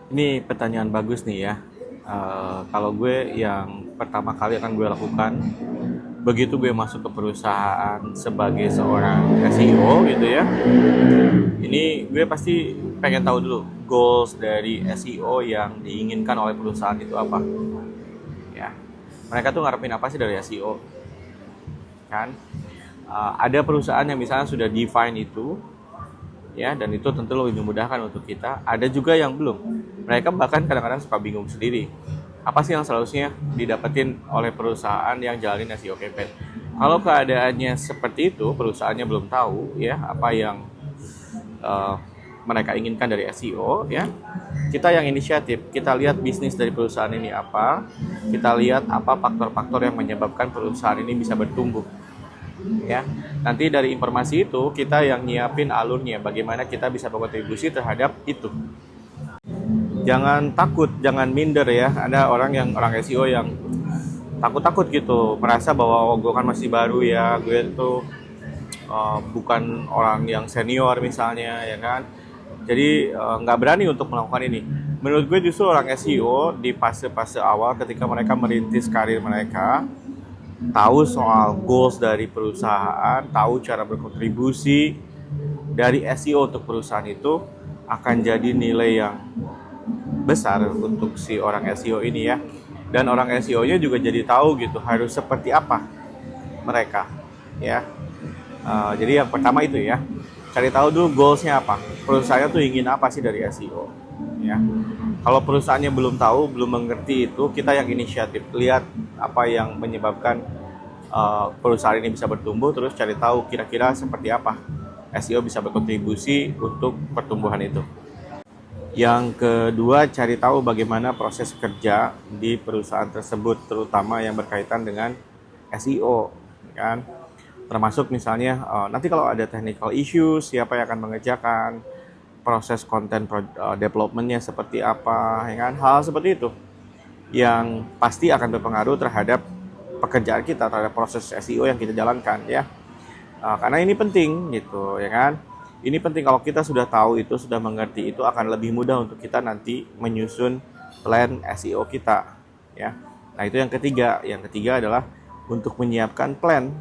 Ini pertanyaan bagus nih ya. Kalau gue yang pertama kali akan gue lakukan begitu gue masuk ke perusahaan sebagai seorang SEO gitu ya. Ini gue pasti pengen tahu dulu goals dari SEO yang diinginkan oleh perusahaan itu apa. Ya, mereka tuh ngarepin apa sih dari SEO kan? Ada perusahaan yang misalnya sudah define itu ya, dan itu tentu lebih memudahkan untuk kita. Ada juga yang belum. Mereka bahkan kadang-kadang suka bingung sendiri. Apa sih yang seharusnya didapetin oleh perusahaan yang jalanin SEO campaign? Kalau keadaannya seperti itu, perusahaannya belum tahu ya apa yang eh, mereka inginkan dari SEO ya. Kita yang inisiatif, kita lihat bisnis dari perusahaan ini apa, kita lihat apa faktor-faktor yang menyebabkan perusahaan ini bisa bertumbuh ya. Nanti dari informasi itu kita yang nyiapin alurnya, bagaimana kita bisa berkontribusi terhadap itu. Jangan takut, jangan minder ya. Ada orang SEO yang takut-takut gitu, merasa bahwa gue kan masih baru ya, gue tuh bukan orang yang senior misalnya ya kan. Jadi nggak berani untuk melakukan ini. Menurut gue justru orang SEO di fase-fase awal ketika mereka merintis karir mereka, tahu soal goals dari perusahaan, tahu cara berkontribusi dari SEO untuk perusahaan itu, akan jadi nilai yang besar untuk si orang SEO ini ya. Dan orang SEO-nya juga jadi tahu gitu harus seperti apa mereka ya. Jadi yang pertama itu ya, cari tahu dulu goals-nya apa. Perusahaannya tuh ingin apa sih dari SEO ya. Kalau perusahaannya belum tahu, belum mengerti itu, kita yang inisiatif lihat apa yang menyebabkan perusahaan ini bisa bertumbuh, terus cari tahu kira-kira seperti apa SEO bisa berkontribusi untuk pertumbuhan itu. Yang kedua, cari tahu bagaimana proses kerja di perusahaan tersebut, terutama yang berkaitan dengan SEO, kan? Termasuk misalnya nanti kalau ada technical issues, siapa yang akan mengerjakan, proses konten development-nya seperti apa, ya kan? Hal seperti itu yang pasti akan berpengaruh terhadap pekerjaan kita, terhadap proses SEO yang kita jalankan ya. Karena ini penting gitu, ya kan? Ini penting kalau kita sudah tahu itu, sudah mengerti itu, akan lebih mudah untuk kita nanti menyusun plan SEO kita ya. Nah, itu yang ketiga. Yang ketiga adalah untuk menyiapkan plan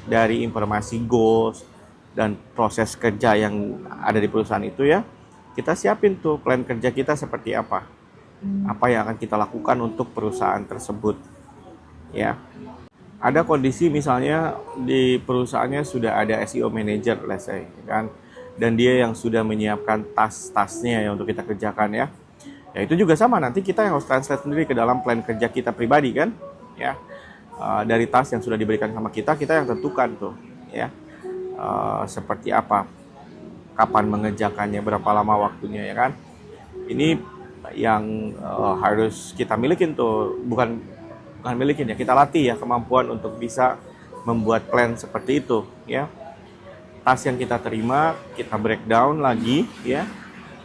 dari informasi goals dan proses kerja yang ada di perusahaan itu ya. Kita siapin tuh plan kerja kita seperti apa. Apa yang akan kita lakukan untuk perusahaan tersebut ya. Ada kondisi misalnya di perusahaannya sudah ada SEO manager, let's say, kan, dan dia yang sudah menyiapkan tas-tasnya ya untuk kita kerjakan ya. Ya itu juga sama, nanti kita yang harus translate sendiri ke dalam plan kerja kita pribadi kan, ya. Dari tas yang sudah diberikan sama kita yang tentukan tuh, ya. Seperti apa, kapan mengerjakannya, berapa lama waktunya ya kan. Ini yang harus kita milikin tuh, bukan milikin ya, kita latih ya kemampuan untuk bisa membuat plan seperti itu ya. Tas yang kita terima kita breakdown lagi ya,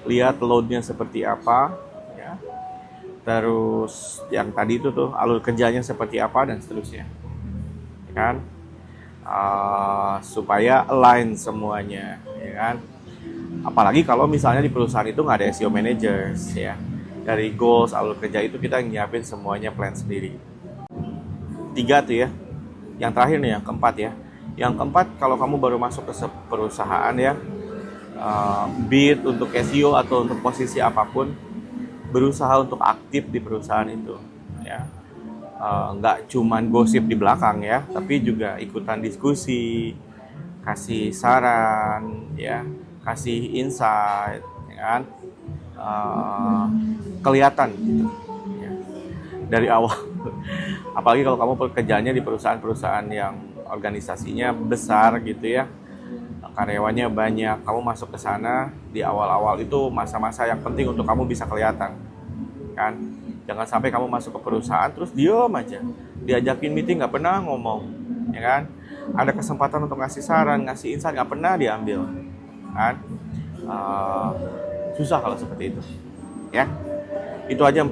lihat loadnya seperti apa ya, terus yang tadi itu tuh alur kerjanya seperti apa dan seterusnya ya kan. Supaya align semuanya ya kan. Apalagi kalau misalnya di perusahaan itu nggak ada SEO managers ya, dari goals alur kerja itu kita nyiapin semuanya plan sendiri. Tiga tuh ya. Yang terakhir nih, yang keempat ya. Yang keempat, kalau kamu baru masuk ke perusahaan ya, be it untuk SEO atau untuk posisi apapun, berusaha untuk aktif di perusahaan itu ya. Nggak cuman gosip di belakang ya, tapi juga ikutan diskusi, kasih saran ya, kasih insight ya kan. Kelihatan gitu ya, dari awal. Apalagi kalau kamu pekerjaannya di perusahaan-perusahaan yang organisasinya besar gitu ya, karyawannya banyak, kamu masuk ke sana di awal-awal itu masa-masa yang penting untuk kamu bisa kelihatan kan. Jangan sampai kamu masuk ke perusahaan terus diem aja, diajakin meeting nggak pernah ngomong ya kan. Ada kesempatan untuk ngasih saran, ngasih insight, nggak pernah diambil kan. Susah kalau seperti itu ya. Itu aja 4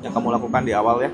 yang kamu lakukan di awal ya.